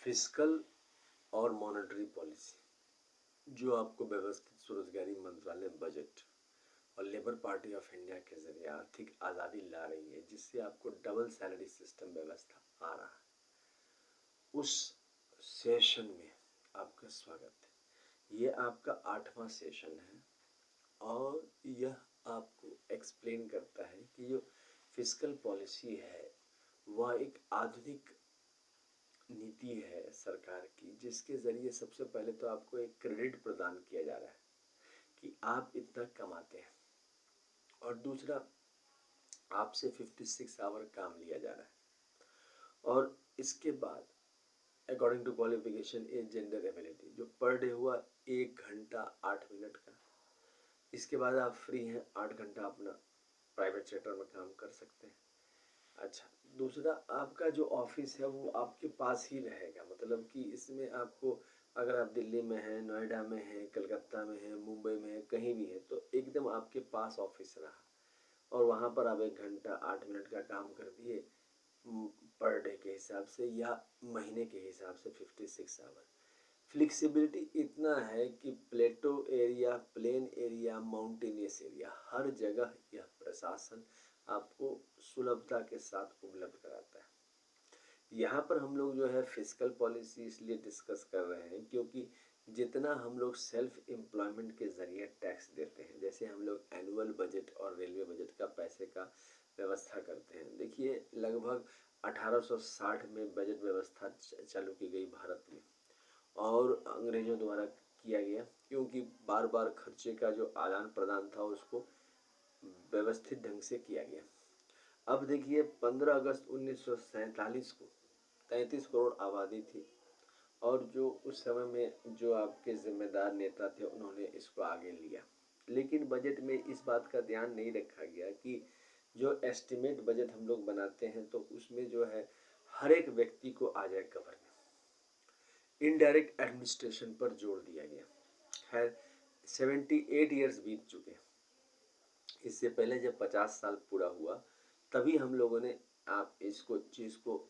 Fiscal और monetary policy जो आपको व्यवस्थित स्वरोजगारी मंत्रालय बजट और लेबर पार्टी ऑफ इंडिया के जरिए आर्थिक आज़ादी ला रही है, जिससे आपको डबल सैलरी सिस्टम व्यवस्था आ रहा है। उस सेशन में आपका स्वागत है। ये आपका 8वां सेशन है और यह आपको एक्सप्लेन करता है कि जो फिस्कल पॉलिसी है वह एक आधुनिक नीति है सरकार की, जिसके जरिए सबसे पहले तो आपको एक क्रेडिट प्रदान किया जा रहा है कि आप इतना कमाते हैं, और दूसरा आपसे 56 आवर काम लिया जा रहा है। और इसके बाद according to qualification age gender ability जो पर डे हुआ 1 घंटा 8 मिनट का। इसके बाद आप फ्री हैं, 8 घंटा अपना प्राइवेट सेक्टर में काम कर सकते हैं। अच्छा, दूसरा आपका जो ऑफिस है वो आपके पास ही रहेगा, मतलब कि इसमें आपको अगर आप दिल्ली में हैं, नोएडा में हैं, कलकत्ता में हैं, मुंबई में हैं, कहीं भी है तो एकदम आपके पास ऑफिस रहा और वहाँ पर आप 1 घंटा 8 मिनट का काम कर दिए पर डे के हिसाब से या महीने के हिसाब से 56 आवर। फ्लेक्सिबिलिटी इतना है कि plateau area, plain area, mountainous area, हर जगह यह प्रशासन आपको सुलभता के साथ उपलब्ध कराता है। यहाँ पर हम लोग जो है फिस्कल पॉलिसी इसलिए डिस्कस कर रहे हैं क्योंकि जितना हम लोग सेल्फ एम्प्लॉयमेंट के जरिए टैक्स देते हैं, जैसे हम लोग एनुअल बजट और रेलवे बजट का पैसे का व्यवस्था करते हैं। देखिए लगभग 1860 में बजट व्यवस्था चालू की गई भारत में और अंग्रेजों द्वारा किया गया, क्योंकि बार बार खर्चे का जो आदान प्रदान था उसको व्यवस्थित ढंग से किया गया। अब देखिए 15 अगस्त 1947 को 33 करोड़ आबादी थी और जो उस समय में जो आपके जिम्मेदार नेता थे उन्होंने इसको आगे लिया, लेकिन बजट में इस बात का ध्यान नहीं रखा गया कि जो एस्टिमेट बजट हम लोग बनाते हैं तो उसमें जो है हर एक व्यक्ति को आ जाए कवर में। इनडायरेक्ट एडमिनिस्ट्रेशन पर जोर दिया गया। खैर 78 ईयर्स बीत चुके हैं। इससे पहले जब 50 साल पूरा हुआ तभी हम लोगों ने आप इसको चीज़ को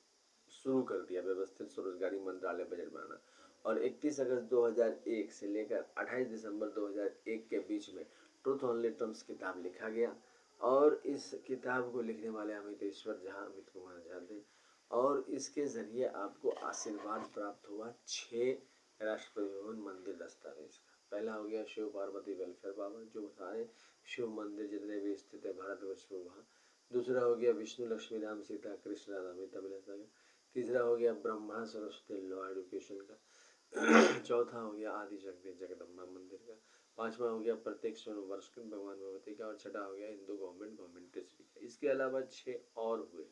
शुरू कर दिया, व्यवस्थित स्वरोजगारी मंत्रालय बजट बनाना। और 31 अगस्त 2001 से लेकर 28 दिसंबर 2001 के बीच में ट्रूथ ओनली टर्म्स किताब लिखा गया और इस किताब को लिखने वाले अमित कुमार झा थे और इसके जरिए आपको आशीर्वाद प्राप्त हुआ 6 राष्ट्रपति भवन मंदिर दस्तावेज का। पहला हो गया शिव पार्वती वेलफेयर भवन, जो सारे शिव मंदिर जितने भी स्थित है भारतवर्ष में वहाँ। दूसरा हो गया विष्णु लक्ष्मी राम सीता कृष्ण राधा तमिल का। तीसरा हो गया ब्रह्मा सरस्वती लॉ एजुकेशन का। चौथा हो गया आदि शक्ति जगदम्बा मंदिर का। पांचवा हो गया प्रत्येक स्वर्ण वर्ष भगवान भगवती का। और छठा हो गया हिंदू गवर्नमेंट ट्रेजरी का। इसके अलावा 6 और हुए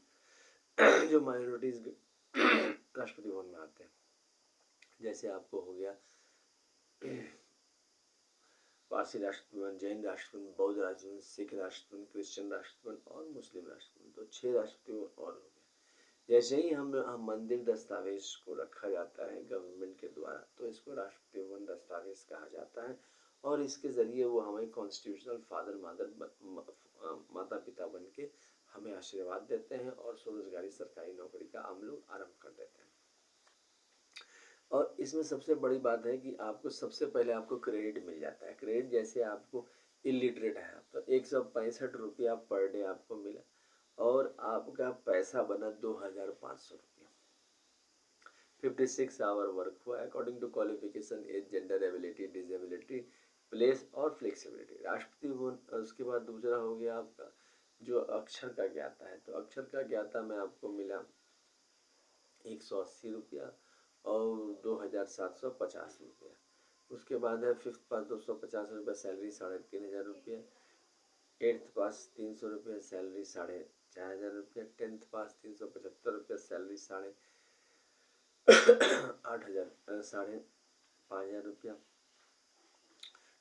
जो माइनॉरिटीज राष्ट्रपति भवन में आते हैं, जैसे आपको हो गया पारसी राष्ट्रपति, जैन राष्ट्रपति, बौद्ध राष्ट्रपति, सिख राष्ट्रपति, क्रिश्चियन राष्ट्रपति और मुस्लिम राष्ट्रपति। तो 6 राष्ट्रपति और हो गए। जैसे ही हम मंदिर दस्तावेज को रखा जाता है गवर्नमेंट के द्वारा तो इसको राष्ट्रपति भवन दस्तावेज कहा जाता है और इसके जरिए वो हमें कॉन्स्टिट्यूशनल फादर माता पिता बन के हमें आशीर्वाद देते हैं और स्वरोजगारी सरकारी नौकरी का हम लोग आरंभ कर देते हैं। और इसमें सबसे बड़ी बात है कि आपको सबसे पहले आपको क्रेडिट मिल जाता है। क्रेडिट जैसे आपको इलिटरेट है तो 165 रुपया पर डे आपको मिला और आपका पैसा बना 2500 रुपया। 56 आवर वर्क हुआ according to qualification age gender ability disability place और फ्लेक्सिबिलिटी। राष्ट्रपति भवन। उसके बाद दूसरा हो गया आपका जो अक्षर का ज्ञाता है, तो अक्षर का ज्ञाता में आपको मिला 180 रुपया और 2750 रुपया। उसके बाद है 5th पास 250 रुपया सैलरी 3500 रुपया। 8th पास 300 रुपया सैलरी 4500 रुपया। 10th पास 375 रुपया सैलरी 5,500 रुपया।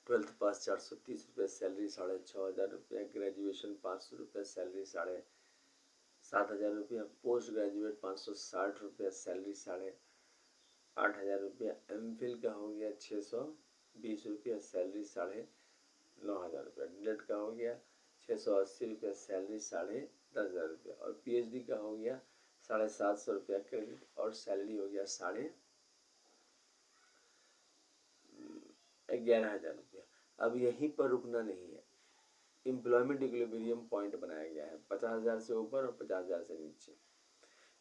12th पास 430 रुपया सैलरी 6500 रुपया। ग्रेजुएशन 500 रुपया सैलरी 7000 रुपया। पोस्ट ग्रेजुएट 560 रुपया सैलरी 8000 रुपया। एमफिल का हो गया 620 रुपया सैलरी 9500 रुपया। डीलेट का हो गया 680 रुपया सैलरी 10,500 रुपया। और पीएचडी का हो गया 750 रुपया क्रेडिट और सैलरी हो गया 11,000 रुपया। अब यहीं पर रुकना नहीं है, एम्प्लॉयमेंट इक्विलिब्रियम पॉइंट बनाया गया है 50,000 से ऊपर और 50,000 से नीचे।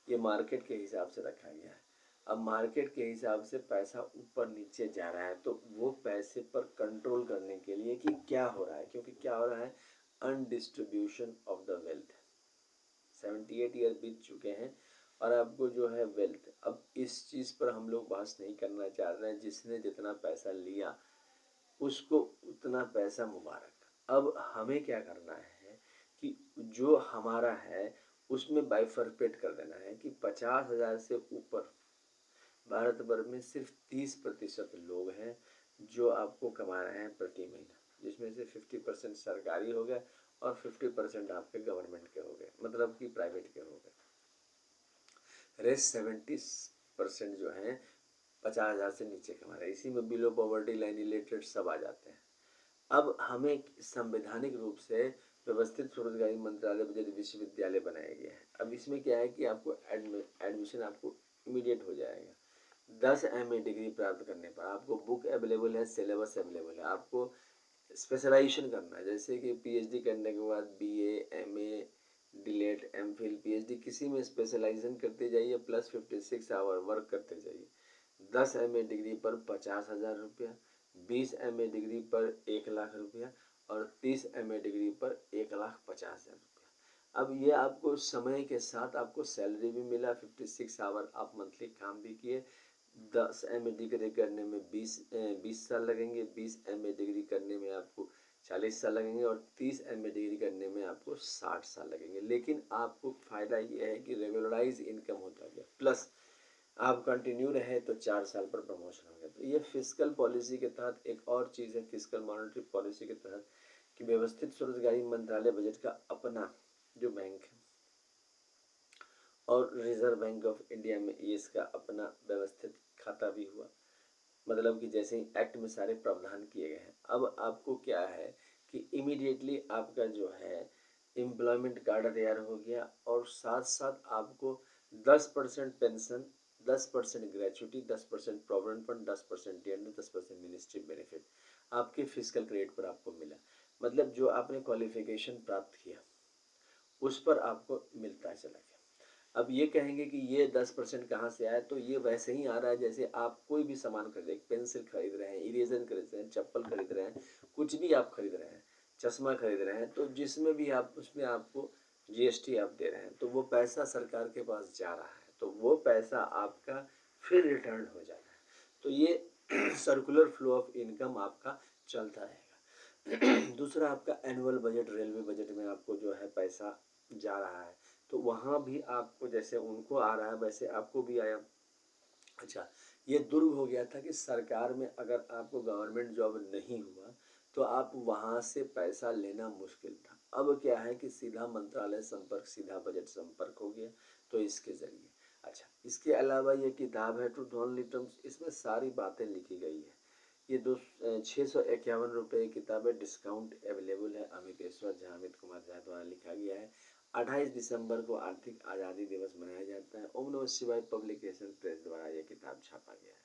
ये मार्केट के हिसाब से रखा गया है। अब मार्केट के हिसाब से पैसा ऊपर नीचे जा रहा है, तो वो पैसे पर कंट्रोल करने के लिए कि क्या हो रहा है, क्योंकि क्या हो रहा है, अनडिस्ट्रीब्यूशन ऑफ द वेल्थ। 78 ईयर बीत चुके हैं और आपको जो है वेल्थ, अब इस चीज़ पर हम लोग बहस नहीं करना चाह रहे हैं। जिसने जितना पैसा लिया उसको उतना पैसा मुबारक। अब हमें क्या करना है कि जो हमारा है उसमें बाइफरकेट कर देना है कि 50,000 से ऊपर भारत भर में सिर्फ 30% लोग हैं जो आपको कमा रहे हैं प्रति महीना, जिसमें से 50% सरकारी हो गए और 50% आपके गवर्नमेंट के हो गए, मतलब कि प्राइवेट के हो गए। रेस्ट 70% जो हैं 50,000 से नीचे कमा रहे हैं। इसी में बिलो पॉवर्टी लाइन रिलेटेड सब आ जाते हैं। अब हमें संवैधानिक रूप से व्यवस्थित स्वरोजगारी मंत्रालय बजट विश्वविद्यालय बनाया गया है। अब इसमें क्या है कि आपको एडमिशन आपको इमीडिएट हो जाएगा। 10 MA डिग्री प्राप्त करने पर आपको बुक अवेलेबल है, सिलेबस अवेलेबल है। आपको स्पेशलाइजेशन करना है, जैसे कि PhD करने के बाद BA MA DLED MPhil PhD किसी में स्पेशलाइजेशन करते जाइए, प्लस 56 आवर वर्क करते जाइए। 10 MA डिग्री पर 50,000 रुपया, 20 MA डिग्री पर 1,00,000 रुपया और 30 MA डिग्री पर 1,50,000 रुपया। अब ये आपको समय के साथ आपको सैलरी भी मिला, 56 आवर आप मंथली काम भी किए। 10 MA डिग्री करने में 20 साल लगेंगे, 20 MA डिग्री करने में आपको 40 साल लगेंगे और 30 MA डिग्री करने में आपको 60 साल लगेंगे। लेकिन आपको फ़ायदा ये है कि रेगुलराइज इनकम होता गया, प्लस आप कंटिन्यू रहे तो 4 साल पर प्रमोशन हो गया। तो ये फिस्कल पॉलिसी के तहत एक और चीज़ है, फिस्कल मॉनेटरी पॉलिसी के तहत कि व्यवस्थित स्वरोजगारी मंत्रालय बजट का अपना जो बैंक है और रिजर्व बैंक ऑफ इंडिया में ये इसका अपना व्यवस्थित खाता भी हुआ। मतलब कि जैसे ही एक्ट में सारे प्रावधान किए गए हैं, अब आपको क्या है कि इमीडिएटली आपका जो है एम्प्लॉयमेंट कार्ड तैयार हो गया और साथ साथ आपको 10% pension, 10% gratuity, 10% provident fund, 10% D, 10% ministry benefit आपके फिजिकल क्रेडिट पर आपको मिला। मतलब जो आपने क्वालिफिकेशन प्राप्त किया उस पर आपको मिलता चला गया। अब ये कहेंगे कि ये 10% कहाँ से आया, तो ये वैसे ही आ रहा है जैसे आप कोई भी सामान खरीदे, पेंसिल खरीद रहे हैं, इरेजर खरीद रहे हैं, चप्पल खरीद रहे हैं, कुछ भी आप खरीद रहे हैं, चश्मा खरीद रहे हैं, तो जिसमें भी आप उसमें आपको GST आप दे रहे हैं, तो वो पैसा सरकार के पास जा रहा है, तो वो पैसा आपका फिर रिटर्न हो जा रहा है। तो ये सर्कुलर फ्लो ऑफ इनकम आपका चलता रहेगा। दूसरा आपका एनुअल बजट, रेलवे बजट में आपको जो है पैसा जा रहा है, तो वहाँ भी आपको जैसे उनको आ रहा है वैसे आपको भी आया। अच्छा, ये दुर्ग हो गया था कि सरकार में अगर आपको गवर्नमेंट जॉब नहीं हुआ तो आप वहाँ से पैसा लेना मुश्किल था। अब क्या है कि सीधा मंत्रालय संपर्क, सीधा बजट संपर्क हो गया, तो इसके ज़रिए। अच्छा, इसके अलावा ये किताब है ट्रूथ ओनली टर्म्स, इसमें सारी बातें लिखी गई है। ये 651 रुपये किताब है, डिस्काउंट अवेलेबल है। अमितेश्वर झा, अमित कुमार झा द्वारा लिखा गया है। 28 दिसंबर को आर्थिक आज़ादी दिवस मनाया जाता है। ओम नमः शिवाय पब्लिकेशन प्रेस द्वारा यह किताब छापा गया है।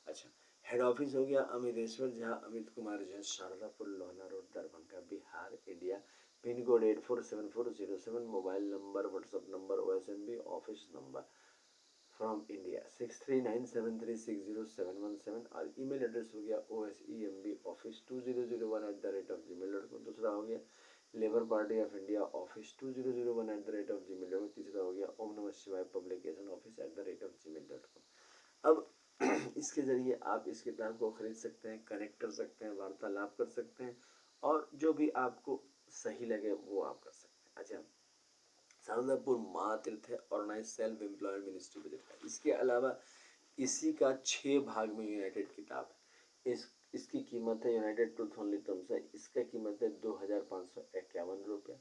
अच्छा, हेड ऑफिस हो गया Amiteshwar Jha, Amit Kumar Jha, Shardapur, Lohna road, Darbhanga, Bihar, India. Pin code 847407। Mobile number, WhatsApp number, OSMB office number from India 6397360717 और ईमेल एड्रेस हो गया OSEMBoffice2001@gmail.com। दूसरा हो गया labour party of India office 2001@gmail.com। तीसरा हो गया ओम नमः शिवाय पब्लिकेशन ऑफिस@gmail.com। अब इसके ज़रिए आप इस किताब को खरीद सकते हैं, कनेक्ट कर सकते हैं, वार्तालाप कर सकते हैं और जो भी आपको सही लगे वो आप कर सकते हैं। अच्छा, शारदापुर महातीर्थ है, organise self employment ministry budget का। इसके अलावा इसी का 6 भाग में यूनाइटेड किताब है। इसकी कीमत है, यूनाइटेड ट्रूथ ओनली टर्म्स है, इसका कीमत है 2,551 रुपया।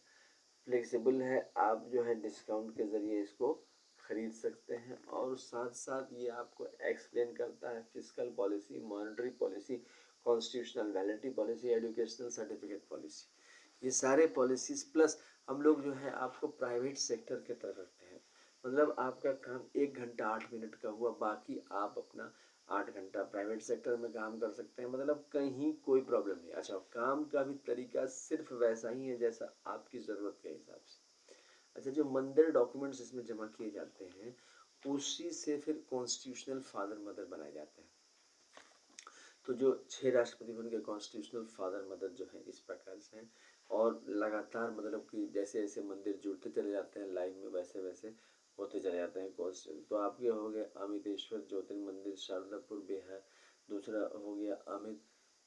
फ्लेक्सिबल है, आप जो है डिस्काउंट के ज़रिए इसको खरीद सकते हैं और साथ साथ ये आपको एक्सप्लेन करता है fiscal policy, monetary policy, constitutional validity policy, educational certificate policy, ये सारे पॉलिसीज प्लस हम लोग जो है आपको प्राइवेट सेक्टर के तरफ रखते हैं। मतलब आपका काम 1 घंटा 8 मिनट का हुआ, बाकी आप अपना 8 घंटा प्राइवेट सेक्टर में काम कर सकते हैं, मतलब कहीं कोई प्रॉब्लम नहीं। अच्छा, काम का भी तरीका सिर्फ वैसा ही है जैसा आपकी ज़रूरत के हिसाब से। अच्छा, जो मंदिर डॉक्यूमेंट्स इसमें जमा किए जाते हैं उसी से फिर कॉन्स्टिट्यूशनल फादर मदर बनाए जाते हैं। तो जो 6 राष्ट्रपति बन के कॉन्स्टिट्यूशनल फादर मदर जो है इस प्रकार से हैं, और लगातार मतलब कि जैसे जैसे मंदिर जुड़ते चले जाते हैं लाइन में, वैसे वैसे होते चले जाते हैं कॉन्स्टिट्यूशन। तो आपके हो गए अमितेश्वर ज्योतिर्मंदिर शारदापुर बिहार, दूसरा हो गया अमित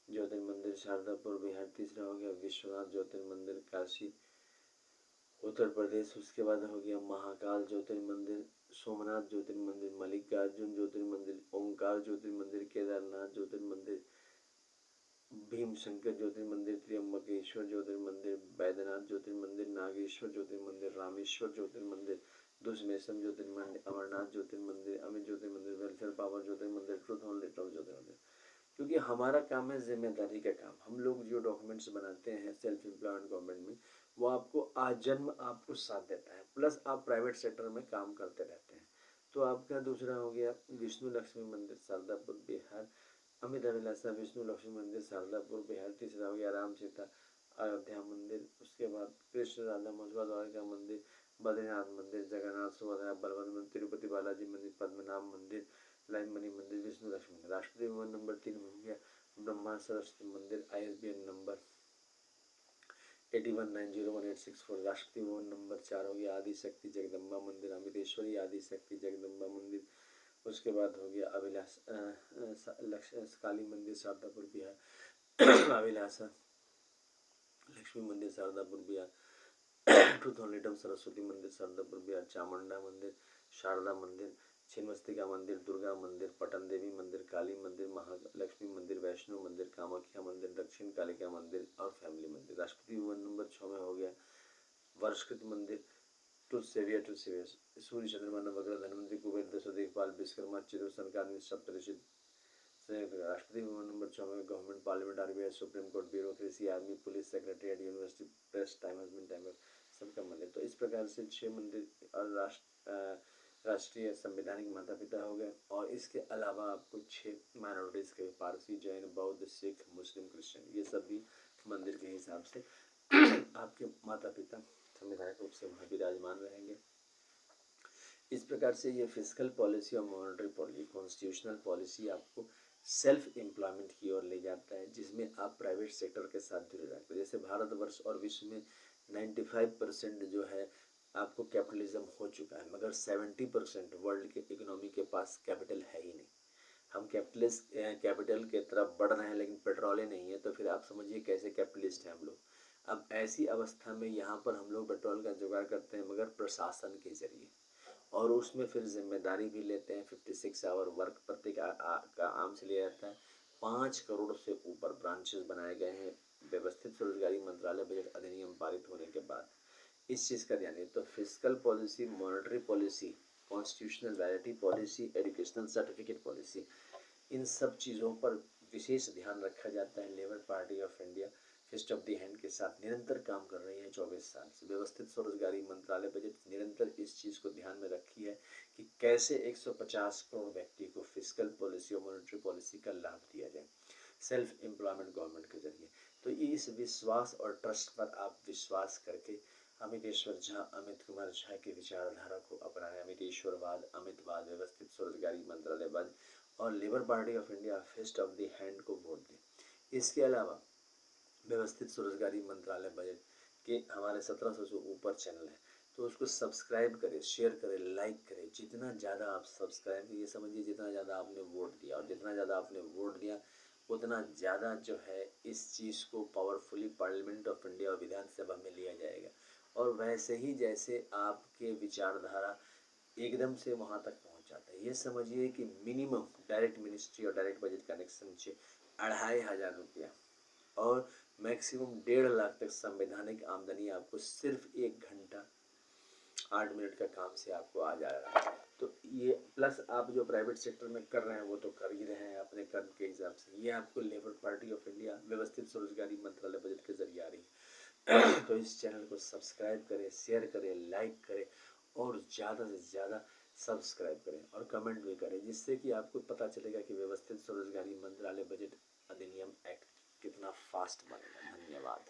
ज्योतिर्मंदिर शारदापुर बिहार, तीसरा हो गया विश्वनाथ ज्योतिर्मंदिर काशी उत्तर प्रदेश, उसके बाद हो गया महाकाल ज्योतिर्मंदिर, सोमनाथ ज्योतिर्मंदिर, मल्लिकार्जुन ज्योतिर्मंदिर, ओंकार ज्योतिर्मंदिर, केदारनाथ ज्योतिर्मंदिर, भीमशंकर ज्योतिर्मंदिर, त्र्यंबकेश्वर ज्योतिर्मंदिर, बैद्यनाथ ज्योतिर्मंदिर, नागेश्वर ज्योतिर्मंदिर, रामेश्वर ज्योतिर्मंदिर, दुष्मेषम Jyotirmandir, Amarnath Jyotirmandir, Amit Jyotirmandir, welfare power Jyotirmandir, truth on literal Jyotirmandir. क्योंकि हमारा काम है जिम्मेदारी का काम। हम लोग जो डॉक्यूमेंट्स बनाते हैं सेल्फ एम्प्लॉयमेंट गवर्नमेंट में, वो आपको आजन्म आपको साथ देता है, प्लस आप प्राइवेट सेक्टर में काम करते रहते हैं। तो आपका दूसरा हो गया विष्णु लक्ष्मी मंदिर शारदापुर बिहार, अमित अभिलाषा विष्णु लक्ष्मी मंदिर शारदापुर बिहार, तीसरा हो गया राम सीता अयोध्या मंदिर, उसके बाद कृष्ण राधा मथुरा द्वारका मंदिर, बद्रीनाथ मंदिर, जगन्नाथ सुभद्रा बलवंत मंदिर, तिरुपति बालाजी मंदिर, पद्मनाभ मंदिर, लाइन मणि मंदिर, विष्णु लक्ष्मी मंदिर। राष्ट्रपति भवन नंबर 3 में हो गया ब्रह्मा सरस्वती मंदिर, ISBN number 81901864। Rashtrapati Bhavan number 4 हो गया आदिशक्ति जगदम्बा मंदिर, अमृतेश्वरी आदिशक्ति जगदम्बा मंदिर। उसके बाद हो गया अभिलाष काली मंदिर शारदापुर बिहार, अभिलाषा लक्ष्मी मंदिर Shardapur Bihar, truth on literal Saraswati मंदिर शारदापुर बिहार, चामुंडा मंदिर, शारदा मंदिर, छिन्नमस्तिका मंदिर, दुर्गा मंदिर, पटन देवी मंदिर, काली मंदिर, महालक्ष्मी मंदिर, वैष्णो मंदिर, कामाख्या मंदिर, दक्षिण कालिका मंदिर और फैमिली मंदिर। राष्ट्रपति भवन नंबर 6 में हो गया वर्षकृत मंदिर, टू सेवियर सूर्य चंद्रमा नवग्रह धनवंतरी कुबेर दशो देखभाल विश्वकर्मा चित्र सनकादि सप्तऋषि। राष्ट्रपति भवन नंबर 6 में government parliament RBI supreme court bureaucracy army police secretariat university press time husband time सबका मंदिर। तो इस प्रकार से 6 मंदिर और राष्ट्रीय संवैधानिक माता पिता हो गए। और इसके अलावा आपको 6 माइनॉरिटीज के पारसी जैन बौद्ध सिख मुस्लिम क्रिश्चियन, ये सब भी मंदिर के हिसाब से आपके माता पिता संवैधानिक रूप से वहाँ विराजमान रहेंगे। इस प्रकार से ये फिजिकल पॉलिसी और मॉनेटरी पॉलिसी कॉन्स्टिट्यूशनल पॉलिसी आपको सेल्फ एम्प्लॉयमेंट की ओर ले जाता है, जिसमें आप प्राइवेट सेक्टर के साथ जुड़े रहते हैं। जैसे भारतवर्ष और विश्व में 95% जो है आपको कैपिटलिज्म हो चुका है, मगर 70% वर्ल्ड के इकोनॉमी के पास कैपिटल है ही नहीं। हम कैपिटल के तरफ बढ़ रहे हैं लेकिन पेट्रोल ही नहीं है, तो फिर आप समझिए कैसे कैपिटलिस्ट हैं हम लोग। अब ऐसी अवस्था में यहाँ पर हम लोग पेट्रोल का जुगाड़ करते हैं मगर प्रशासन के जरिए, और उसमें फिर जिम्मेदारी भी लेते हैं। 56 आवर वर्क प्रत्येक का आम से लिया जाता है। 5 करोड़ से ऊपर ब्रांचेस बनाए गए हैं व्यवस्थित स्वरोजगारी मंत्रालय बजट अधिनियम पारित होने के बाद। इस चीज़ का ध्यान है। तो physical policy, monetary policy, constitutional validity policy, educational certificate policy, इन सब चीज़ों पर विशेष ध्यान रखा जाता है। Labour party of India fist of the hand के साथ निरंतर काम कर रही है 24 साल से। व्यवस्थित स्वरोजगारी मंत्रालय बजट निरंतर इस चीज़ को ध्यान में रखी है कि कैसे 150 करोड़ व्यक्ति को फिजिकल पॉलिसी और मॉनेटरी पॉलिसी का लाभ दिया जाए सेल्फ एम्प्लॉयमेंट गवर्नमेंट के जरिए। तो इस विश्वास और ट्रस्ट पर आप विश्वास करके अमितेश्वर झा, अमित कुमार झा की विचारधारा को अपनाएं। अमितेश्वरवाद, अमितवाद, व्यवस्थित स्वरोजगारी मंत्रालयवाद और Labour party of India fist of the hand को वोट दें। इसके अलावा व्यवस्थित स्वरोजगारी मंत्रालय बजट के हमारे 1700 से ऊपर चैनल है, तो उसको सब्सक्राइब करें, शेयर करें, लाइक करें। जितना ज़्यादा आप सब्सक्राइब, ये समझिए जितना ज़्यादा आपने वोट दिया, और जितना ज़्यादा आपने वोट दिया उतना ज़्यादा जो है इस चीज़ को पावरफुली पार्लियामेंट ऑफ इंडिया और विधानसभा में लिया जाएगा। और वैसे ही जैसे आपके विचारधारा एकदम से वहाँ तक पहुँच जाता है। ये समझिए कि मिनिमम डायरेक्ट मिनिस्ट्री और डायरेक्ट बजट कनेक्शन से 2500 रुपया और मैक्सिमम 1.5 लाख तक संवैधानिक आमदनी आपको सिर्फ 1 घंटा 8 मिनट का काम से आपको आ जा रहा है। तो ये प्लस आप जो प्राइवेट सेक्टर में कर रहे हैं वो तो कर ही रहे हैं अपने कर्म के हिसाब से। ये आपको लेबर पार्टी ऑफ इंडिया व्यवस्थित स्वरोजगारी मंत्रालय बजट के जरिए आ रही है। तो इस चैनल को सब्सक्राइब करें, शेयर करें, लाइक करें और ज़्यादा से ज़्यादा सब्सक्राइब करें और कमेंट भी करें, जिससे कि आपको पता चलेगा कि व्यवस्थित स्वरोजगारी मंत्रालय बजट अधिनियम एक्ट कितना फास्ट बनेगा। धन्यवाद।